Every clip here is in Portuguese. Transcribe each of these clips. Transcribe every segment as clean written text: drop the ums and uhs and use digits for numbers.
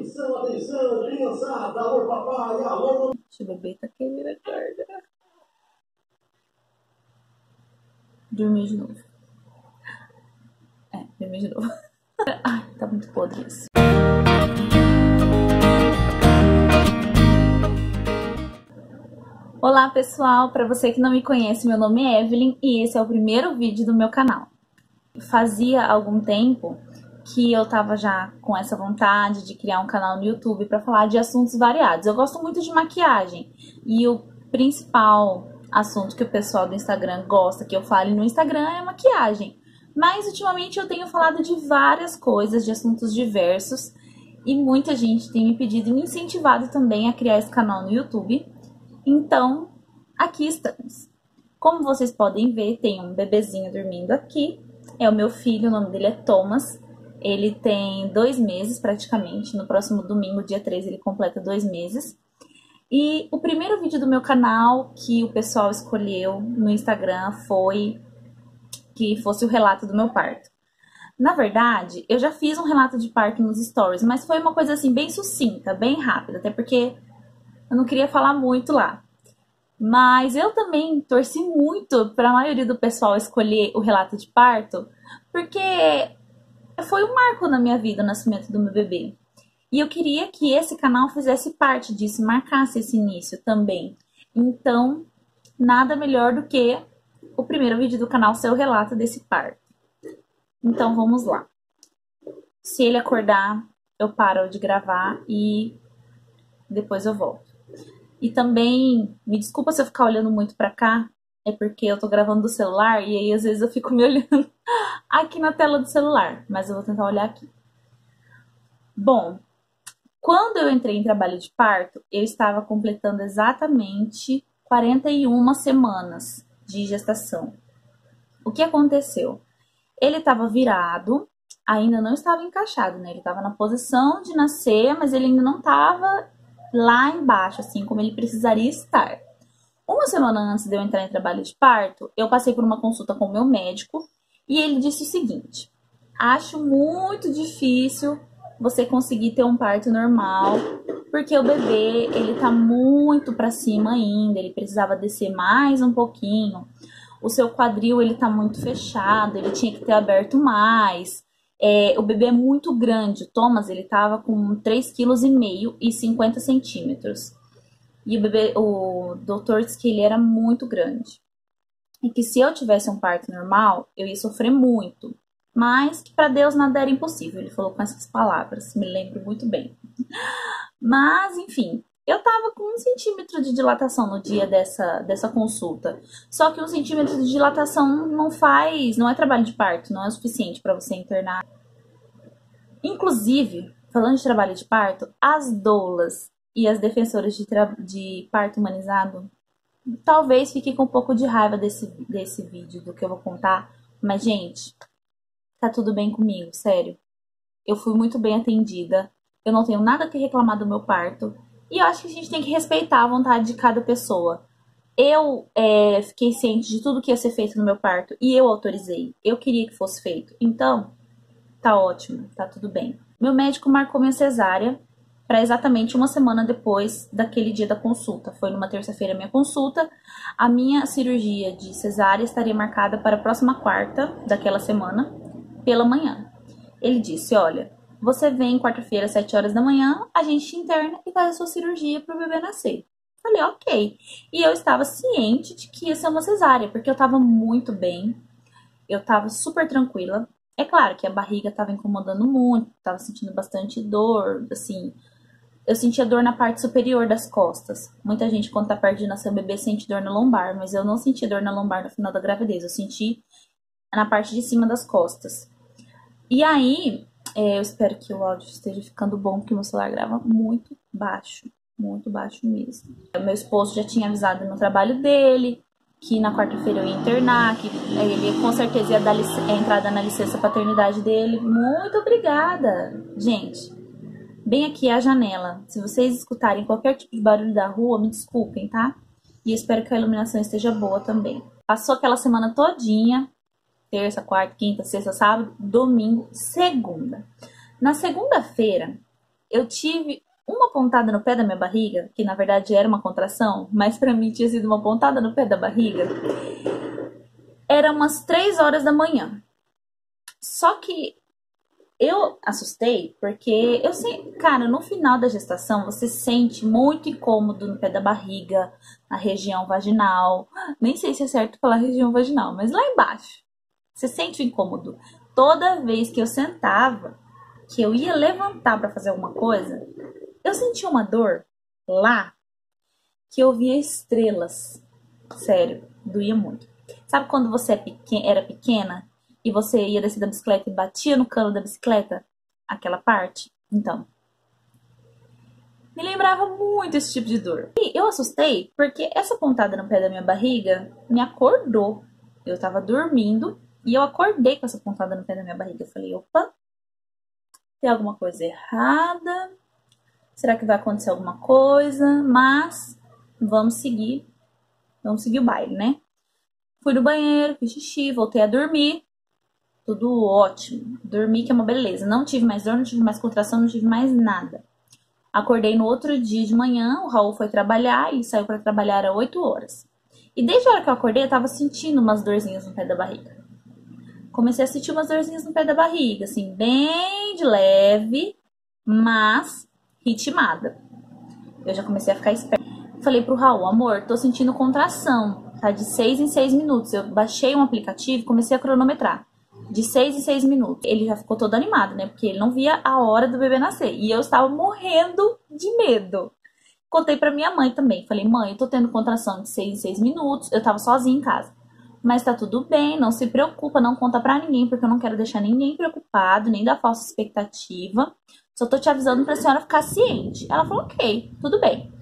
Atenção, atenção, criançada, alô papai, alô. O bebê tá querendo acordar. Dormiu de novo. Dormiu de novo. Ai, tá muito podre isso. Olá pessoal, para você que não me conhece, meu nome é Evelyn e esse é o primeiro vídeo do meu canal. Fazia algum tempo que eu tava já com essa vontade de criar um canal no YouTube para falar de assuntos variados. Eu gosto muito de maquiagem e o principal assunto que o pessoal do Instagram gosta que eu fale no Instagram é maquiagem. Mas ultimamente eu tenho falado de várias coisas, de assuntos diversos e muita gente tem me pedido e me incentivado também a criar esse canal no YouTube. Então, aqui estamos. Como vocês podem ver, tem um bebezinho dormindo aqui. É o meu filho, o nome dele é Thomas. Ele tem 2 meses praticamente. No próximo domingo, dia 3, ele completa 2 meses. E o primeiro vídeo do meu canal que o pessoal escolheu no Instagram foi que fosse o relato do meu parto. Na verdade, eu já fiz um relato de parto nos stories, mas foi uma coisa assim bem sucinta, bem rápida, até porque eu não queria falar muito lá. Mas eu também torci muito para a maioria do pessoal escolher o relato de parto, porque foi um marco na minha vida, o nascimento do meu bebê. E eu queria que esse canal fizesse parte disso, marcasse esse início também. Então, nada melhor do que o primeiro vídeo do canal ser o relato desse parto. Então, vamos lá. Se ele acordar, eu paro de gravar e depois eu volto. E também, me desculpa se eu ficar olhando muito pra cá, é porque eu tô gravando do celular e aí às vezes eu fico me olhando aqui na tela do celular, mas eu vou tentar olhar aqui. Bom, quando eu entrei em trabalho de parto, eu estava completando exatamente 41 semanas de gestação. O que aconteceu? Ele estava virado, ainda não estava encaixado, né? Ele estava na posição de nascer, mas ele ainda não estava lá embaixo, assim como ele precisaria estar. Uma semana antes de eu entrar em trabalho de parto, eu passei por uma consulta com o meu médico e ele disse o seguinte: acho muito difícil você conseguir ter um parto normal, porque o bebê, ele tá muito pra cima ainda, ele precisava descer mais um pouquinho. O seu quadril, ele tá muito fechado, ele tinha que ter aberto mais. O bebê é muito grande, o Thomas, ele tava com 3,5 kg e 50 centímetros. E o doutor disse que ele era muito grande. E que se eu tivesse um parto normal, eu ia sofrer muito. Mas que para Deus nada era impossível. Ele falou com essas palavras, me lembro muito bem. Mas, enfim, eu tava com 1 centímetro de dilatação no dia dessa consulta. Só que 1 centímetro de dilatação não é trabalho de parto, não é o suficiente para você internar. Inclusive, falando de trabalho de parto, as doulas e as defensoras de parto humanizado talvez fiquem com um pouco de raiva desse vídeo, do que eu vou contar. Mas, gente, tá tudo bem comigo, sério. Eu fui muito bem atendida. Eu não tenho nada que reclamar do meu parto. E eu acho que a gente tem que respeitar a vontade de cada pessoa. Eu fiquei ciente de tudo que ia ser feito no meu parto. E eu autorizei. Eu queria que fosse feito. Então, tá ótimo. Tá tudo bem. Meu médico marcou minha cesárea para exatamente 1 semana depois daquele dia da consulta. Foi numa terça-feira a minha consulta. A minha cirurgia de cesárea estaria marcada para a próxima quarta daquela semana, pela manhã. Ele disse: olha, você vem quarta-feira às 7 horas da manhã, a gente interna e faz a sua cirurgia para o bebê nascer. Falei, ok. E eu estava ciente de que ia ser uma cesárea, porque eu estava muito bem, eu estava super tranquila. É claro que a barriga estava incomodando muito, estava sentindo bastante dor, assim. Eu sentia dor na parte superior das costas. Muita gente, quando tá perto de nascer o bebê, sente dor na lombar, mas eu não senti dor na lombar no final da gravidez, eu senti na parte de cima das costas. E aí, eu espero que o áudio esteja ficando bom, porque meu celular grava muito baixo mesmo. Meu esposo já tinha avisado no trabalho dele que na quarta-feira eu ia internar, que ele com certeza ia dar entrada na licença paternidade dele. Muito obrigada, gente. Bem aqui é a janela. Se vocês escutarem qualquer tipo de barulho da rua, me desculpem, tá? E eu espero que a iluminação esteja boa também. Passou aquela semana todinha, terça, quarta, quinta, sexta, sábado, domingo, segunda. Na segunda-feira, eu tive uma pontada no pé da minha barriga, que na verdade era uma contração, mas pra mim tinha sido uma pontada no pé da barriga. Era umas 3 horas da manhã. Só que eu assustei porque eu sei, cara, no final da gestação você sente muito incômodo no pé da barriga, na região vaginal. Nem sei se é certo falar região vaginal, mas lá embaixo. Você sente o incômodo. Toda vez que eu sentava, que eu ia levantar pra fazer alguma coisa, eu sentia uma dor lá que eu via estrelas. Sério, doía muito. Sabe quando você era pequena e você ia descer da bicicleta e batia no cano da bicicleta? Aquela parte? Então, me lembrava muito esse tipo de dor. E eu assustei porque essa pontada no pé da minha barriga me acordou. Eu tava dormindo e eu acordei com essa pontada no pé da minha barriga. Eu falei, opa, tem alguma coisa errada? Será que vai acontecer alguma coisa? Mas vamos seguir o baile, né? Fui no banheiro, fiz xixi, voltei a dormir. Tudo ótimo. Dormi, que é uma beleza. Não tive mais dor, não tive mais contração, não tive mais nada. Acordei no outro dia de manhã, o Raul foi trabalhar, ele saiu para trabalhar às 8 horas. E desde a hora que eu acordei, eu tava sentindo umas dorzinhas no pé da barriga. Comecei a sentir umas dorzinhas no pé da barriga, assim, bem de leve, mas ritmada. Eu já comecei a ficar esperta. Falei pro Raul, amor, tô sentindo contração, tá? De 6 em 6 minutos. Eu baixei um aplicativo e comecei a cronometrar. De 6 em 6 minutos. Ele já ficou todo animado, né? Porque ele não via a hora do bebê nascer. E eu estava morrendo de medo. Contei pra minha mãe também. Falei, mãe, eu tô tendo contração de 6 em 6 minutos. Eu tava sozinha em casa. Mas tá tudo bem, não se preocupa, não conta pra ninguém, porque eu não quero deixar ninguém preocupado, nem dar falsa expectativa. Só tô te avisando pra senhora ficar ciente. Ela falou, ok, tudo bem.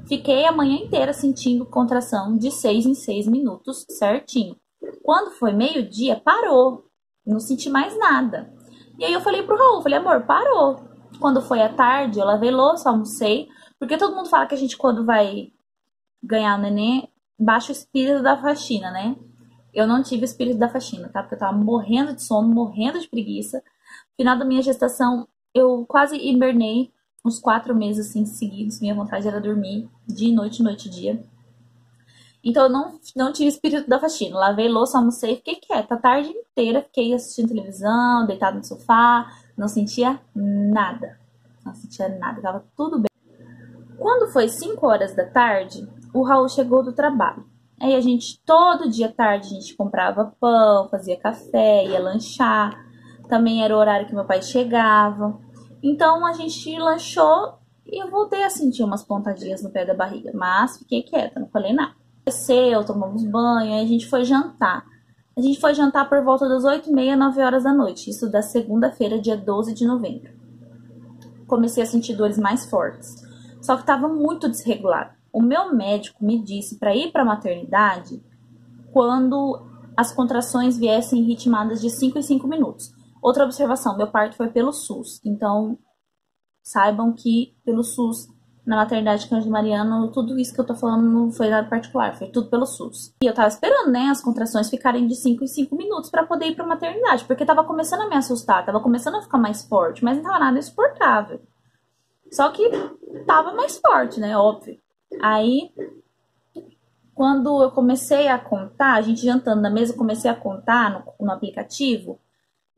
Fiquei a manhã inteira sentindo contração de 6 em 6 minutos, certinho. Quando foi meio-dia, parou. Não senti mais nada. E aí eu falei pro Raul, falei, amor, parou. Quando foi à tarde, eu lavei louça, almocei. Porque todo mundo fala que a gente, quando vai ganhar o neném, baixa o espírito da faxina, né? Eu não tive o espírito da faxina, tá? Porque eu tava morrendo de sono, morrendo de preguiça. No final da minha gestação, eu quase hibernei uns 4 meses, assim, seguidos. Minha vontade era dormir dia e noite, dia. Então eu não tive espírito da faxina. Lavei louça, almocei, fiquei quieta. A tarde inteira fiquei assistindo televisão, deitada no sofá. Não sentia nada. Não sentia nada, tava tudo bem. Quando foi 5 horas da tarde, o Raul chegou do trabalho. Aí a gente, todo dia à tarde, a gente comprava pão, fazia café, ia lanchar. Também era o horário que meu pai chegava. Então a gente lanchou e eu voltei a sentir umas pontadinhas no pé da barriga. Mas fiquei quieta, não falei nada. Desceu, tomamos banho, aí a gente foi jantar. A gente foi jantar por volta das 8h30, 9 horas da noite. Isso da segunda-feira, dia 12 de novembro. Comecei a sentir dores mais fortes. Só que estava muito desregulado. O meu médico me disse para ir para a maternidade quando as contrações viessem ritmadas de 5 em 5 minutos. Outra observação, meu parto foi pelo SUS. Então, saibam que pelo SUS, na maternidade Cândido Mariano, tudo isso que eu tô falando não foi nada particular, foi tudo pelo SUS. E eu tava esperando, né, as contrações ficarem de 5 em 5 minutos para poder ir pra maternidade, porque tava começando a me assustar, tava começando a ficar mais forte, mas não tava nada insuportável. Só que tava mais forte, né, óbvio. Aí, quando eu comecei a contar, a gente jantando na mesa, eu comecei a contar no aplicativo,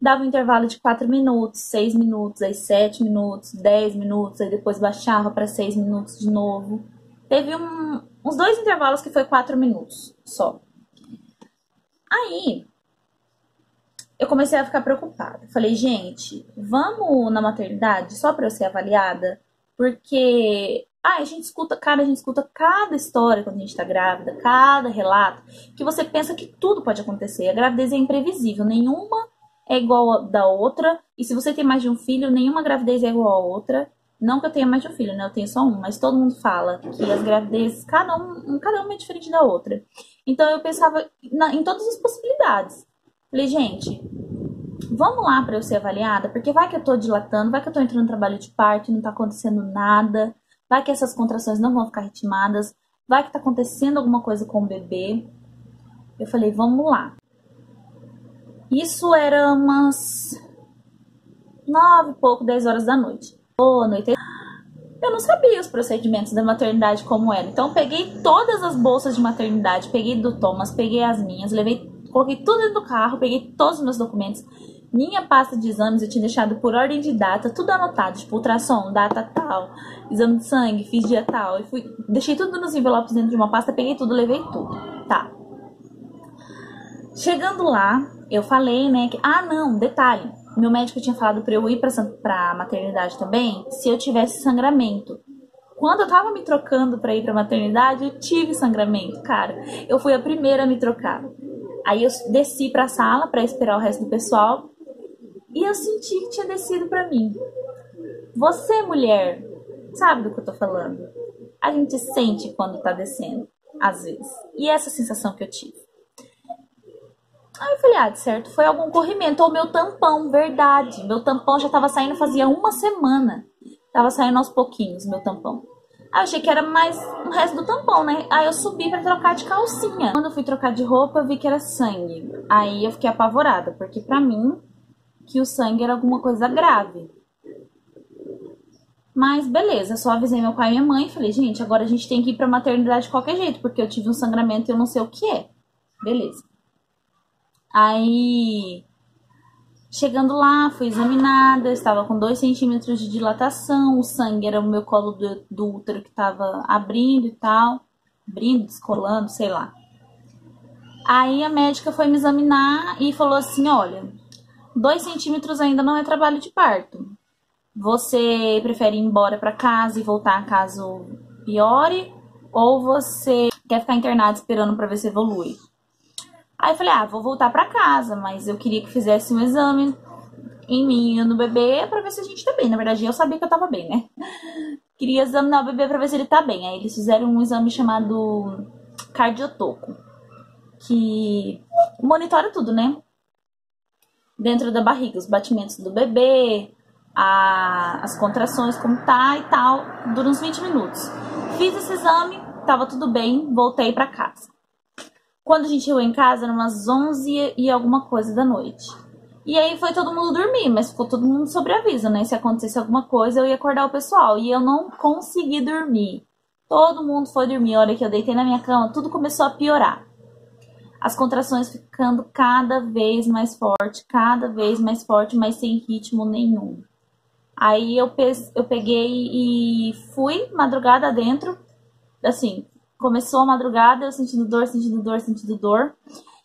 dava um intervalo de 4 minutos, 6 minutos, aí 7 minutos, 10 minutos, aí depois baixava para 6 minutos de novo. Teve uns 2 intervalos que foi 4 minutos só. Aí, eu comecei a ficar preocupada. Falei, gente, vamos na maternidade só para eu ser avaliada? Porque a gente escuta cada história quando a gente tá grávida, cada relato, que você pensa que tudo pode acontecer. A gravidez é imprevisível, nenhuma é igual a da outra. E se você tem mais de um filho, nenhuma gravidez é igual a outra. Não que eu tenha mais de um filho, né? Eu tenho só um, mas todo mundo fala que as gravidezes, cada uma é diferente da outra. Então eu pensava em todas as possibilidades. Falei, gente, vamos lá pra eu ser avaliada, porque vai que eu tô dilatando, vai que eu tô entrando no trabalho de parto e não tá acontecendo nada, vai que essas contrações não vão ficar ritmadas, vai que tá acontecendo alguma coisa com o bebê. Eu falei, vamos lá. Isso era umas 9 e pouco, 10 horas da noite. boa noite. Eu não sabia os procedimentos da maternidade como era. Então eu peguei todas as bolsas de maternidade, peguei do Thomas, peguei as minhas, coloquei tudo dentro do carro, peguei todos os meus documentos. Minha pasta de exames eu tinha deixado por ordem de data, tudo anotado, tipo ultrassom, data tal, exame de sangue, fiz dia tal. E deixei tudo nos envelopes dentro de uma pasta, peguei tudo, levei tudo. Tá. Chegando lá, eu falei, né, que... Ah, não, detalhe. Meu médico tinha falado pra eu ir pra maternidade também, se eu tivesse sangramento. Quando eu tava me trocando pra ir pra maternidade, eu tive sangramento, cara. Eu fui a primeira a me trocar. Aí eu desci pra sala pra esperar o resto do pessoal e eu senti que tinha descido pra mim. Você, mulher, sabe do que eu tô falando? A gente sente quando tá descendo, às vezes. E essa sensação que eu tive. Aí eu falei, de certo, foi algum corrimento. Ou meu tampão, verdade. Meu tampão já tava saindo fazia uma semana. Tava saindo aos pouquinhos, meu tampão. Aí eu achei que era mais o resto do tampão, né? Aí eu subi pra trocar de calcinha. Quando eu fui trocar de roupa, eu vi que era sangue. Aí eu fiquei apavorada, porque pra mim, que o sangue era alguma coisa grave. Mas beleza, só avisei meu pai e minha mãe. Falei, gente, agora a gente tem que ir pra maternidade de qualquer jeito, porque eu tive um sangramento e eu não sei o que é. Beleza. Aí, chegando lá, fui examinada, eu estava com 2 centímetros de dilatação, o sangue era o meu colo do útero que estava abrindo e tal, abrindo, descolando, sei lá. Aí a médica foi me examinar e falou assim, olha, 2 centímetros ainda não é trabalho de parto. Você prefere ir embora para casa e voltar caso piore, ou você quer ficar internado esperando para ver se evolui? Aí eu falei, vou voltar pra casa, mas eu queria que fizesse um exame em mim e no bebê pra ver se a gente tá bem. Na verdade, eu sabia que eu tava bem, né? Queria examinar o bebê pra ver se ele tá bem. Aí eles fizeram um exame chamado cardiotoco, que monitora tudo, né? Dentro da barriga, os batimentos do bebê, as contrações, como tá e tal. Dura uns 20 minutos. Fiz esse exame, tava tudo bem, voltei pra casa. Quando a gente chegou em casa, eram umas 11 e alguma coisa da noite. E aí foi todo mundo dormir, mas ficou todo mundo sobre aviso, né? Se acontecesse alguma coisa, eu ia acordar o pessoal. E eu não consegui dormir. Todo mundo foi dormir. A hora que eu deitei na minha cama, tudo começou a piorar. As contrações ficando cada vez mais forte, mas sem ritmo nenhum. Aí eu peguei e fui madrugada dentro, assim... Começou a madrugada, eu sentindo dor.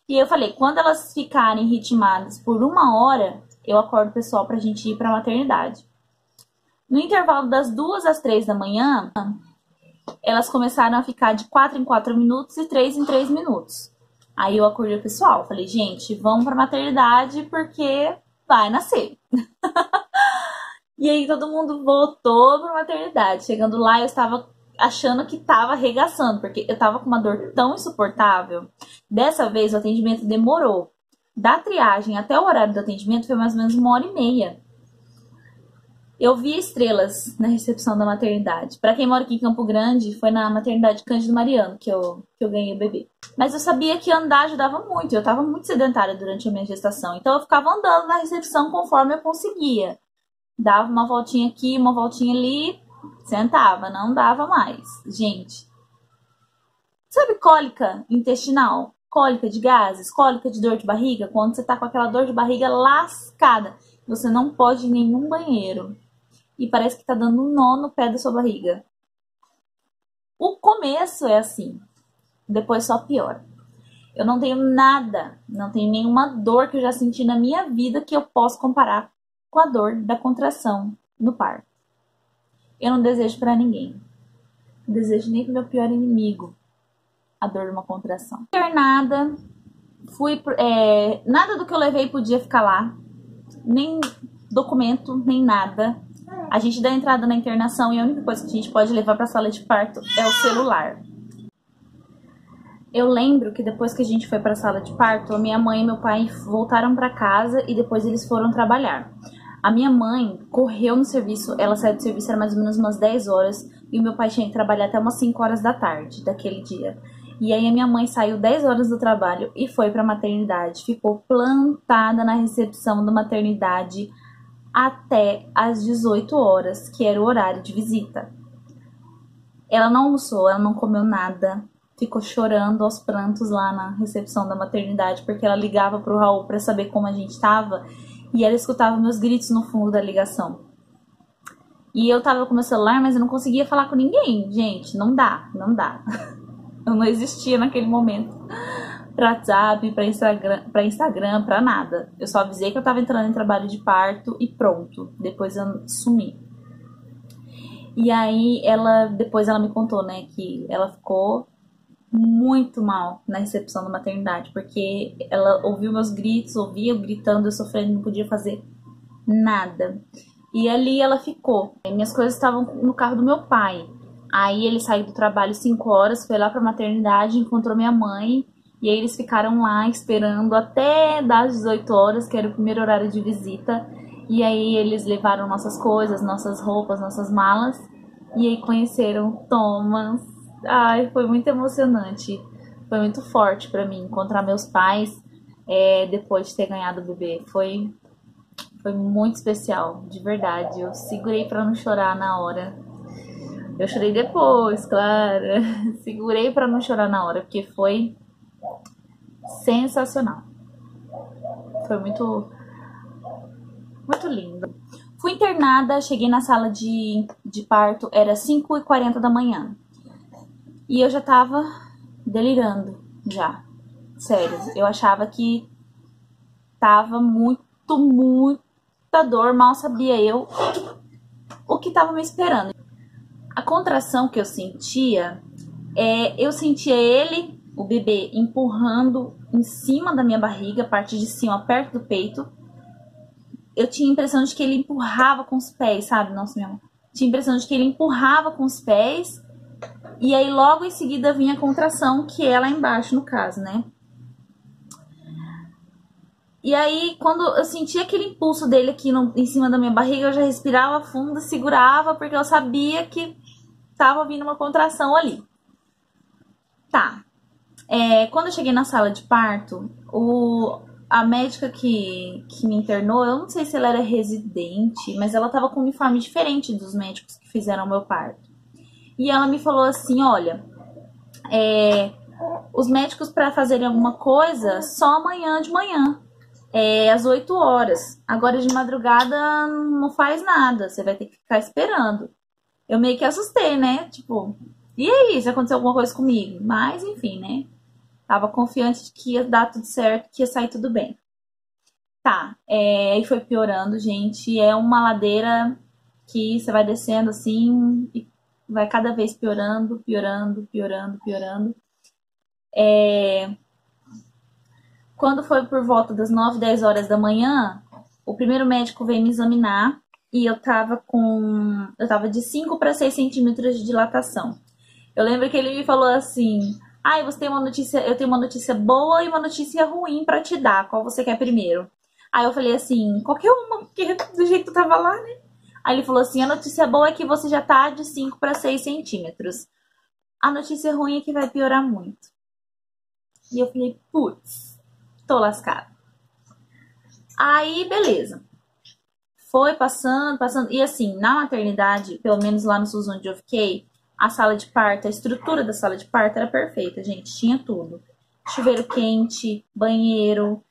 E eu falei, quando elas ficarem ritmadas por 1 hora, eu acordo o pessoal pra gente ir pra maternidade. No intervalo das 2 às 3 da manhã, elas começaram a ficar de 4 em 4 minutos e 3 em 3 minutos. Aí eu acordei o pessoal, falei, gente, vamos pra maternidade porque vai nascer. E aí todo mundo voltou pra maternidade. Chegando lá, eu estava achando que tava arregaçando, porque eu tava com uma dor tão insuportável. Dessa vez o atendimento demorou. Da triagem até o horário do atendimento foi mais ou menos 1h30. Eu vi estrelas na recepção da maternidade. Pra quem mora aqui em Campo Grande, foi na maternidade Cândido Mariano que eu ganhei o bebê. Mas eu sabia que andar ajudava muito. Eu tava muito sedentária durante a minha gestação. Então eu ficava andando na recepção conforme eu conseguia. Dava uma voltinha aqui, uma voltinha ali... Sentava, não dava mais. Gente, sabe cólica intestinal? Cólica de gases, cólica de dor de barriga? Quando você tá com aquela dor de barriga lascada, você não pode ir em nenhum banheiro. E parece que tá dando um nó no pé da sua barriga. O começo é assim, depois só piora. Eu não tenho nada, não tenho nenhuma dor que eu já senti na minha vida que eu possa comparar com a dor da contração no parto. Eu não desejo pra ninguém. Não desejo nem pro meu pior inimigo a dor de uma contração. Internada, nada do que eu levei podia ficar lá. Nem documento, nem nada. A gente dá entrada na internação e a única coisa que a gente pode levar pra sala de parto é o celular. Eu lembro que depois que a gente foi pra sala de parto, a minha mãe e meu pai voltaram pra casa e depois eles foram trabalhar. A minha mãe correu no serviço, ela saiu do serviço, era mais ou menos umas 10 horas, e o meu pai tinha que trabalhar até umas 5 horas da tarde daquele dia. E aí a minha mãe saiu 10 horas do trabalho e foi pra maternidade, ficou plantada na recepção da maternidade até às 18 horas, que era o horário de visita. Ela não almoçou, ela não comeu nada, ficou chorando aos prantos lá na recepção da maternidade, porque ela ligava pro Raul para saber como a gente tava, e ela escutava meus gritos no fundo da ligação. E eu tava com meu celular, mas eu não conseguia falar com ninguém. Gente, não dá. Eu não existia naquele momento pra WhatsApp, pra Instagram, pra nada. Eu só avisei que eu tava entrando em trabalho de parto e pronto. Depois eu sumi. E aí, depois ela me contou, né, que ela ficou muito mal na recepção da maternidade, porque ela ouviu meus gritos, ouvia eu gritando, eu sofrendo, não podia fazer nada. E ali ela ficou. Minhas coisas estavam no carro do meu pai. Aí ele saiu do trabalho 5 horas, foi lá pra maternidade, encontrou minha mãe. E aí eles ficaram lá esperando até das 18 horas, que era o primeiro horário de visita. E aí eles levaram nossas coisas, nossas roupas, nossas malas. E aí conheceram Thomas. Ai, foi muito emocionante. Foi muito forte pra mim encontrar meus pais depois de ter ganhado o bebê. Foi muito especial, de verdade. Eu segurei pra não chorar na hora. Eu chorei depois, claro. Segurei pra não chorar na hora, porque foi sensacional. Foi muito lindo. Fui internada, cheguei na sala de parto, era 5h40 da manhã. E eu já tava delirando, já. Sério, eu achava que tava muita dor, mal sabia eu o que tava me esperando. A contração que eu sentia, eu sentia ele, o bebê, empurrando em cima da minha barriga, a parte de cima, perto do peito. Eu tinha a impressão de que ele empurrava com os pés, sabe? Nossa, minha mãe. Tinha a impressão de que ele empurrava com os pés. E aí logo em seguida vinha a contração, que é lá embaixo, no caso, né? E aí, quando eu sentia aquele impulso dele aqui em cima da minha barriga, eu já respirava fundo, segurava, porque eu sabia que tava vindo uma contração ali. Tá. Quando eu cheguei na sala de parto, a médica que me internou, eu não sei se ela era residente, mas ela tava com um uniforme diferente dos médicos que fizeram o meu parto. E ela me falou assim, olha, os médicos para fazerem alguma coisa, só amanhã de manhã, às 8 horas. Agora de madrugada não faz nada, você vai ter que ficar esperando. Eu meio que assustei, né? Tipo, e aí, se aconteceu alguma coisa comigo? Mas, enfim, né? Tava confiante de que ia dar tudo certo, que ia sair tudo bem. Tá, e foi piorando, gente. É uma ladeira que você vai descendo assim e vai cada vez piorando. Quando foi por volta das 9, 10 horas da manhã, o primeiro médico veio me examinar e eu tava de 5 para 6 centímetros de dilatação. Eu lembro que ele me falou assim, você tem uma notícia, eu tenho uma notícia boa e uma notícia ruim pra te dar, qual você quer primeiro? Aí eu falei assim, qualquer uma, porque do jeito que eu tava lá, né? Aí ele falou assim, a notícia boa é que você já tá de 5 para 6 centímetros. A notícia ruim é que vai piorar muito. E eu falei, putz, tô lascada. Aí, beleza. Foi passando. E assim, na maternidade, pelo menos lá no SUS onde eu fiquei, a sala de parto, a estrutura da sala de parto era perfeita, gente. Tinha tudo. Chuveiro quente, banheiro.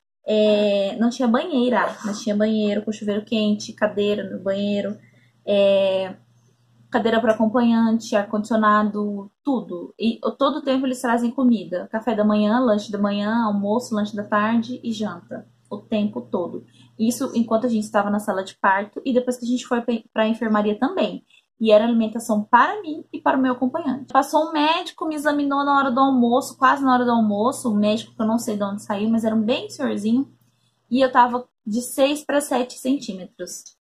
Não tinha banheira, mas tinha banheiro com chuveiro quente, cadeira no banheiro. Cadeira para acompanhante, ar-condicionado, tudo. E todo o tempo eles trazem comida. Café da manhã, lanche da manhã, almoço, lanche da tarde e janta. O tempo todo. Isso enquanto a gente estava na sala de parto e depois que a gente foi para a enfermaria também. E era alimentação para mim e para o meu acompanhante. Passou um médico, me examinou na hora do almoço, quase na hora do almoço. Um médico que eu não sei de onde saiu, mas era um bem senhorzinho. E eu tava de 6 para 7 centímetros.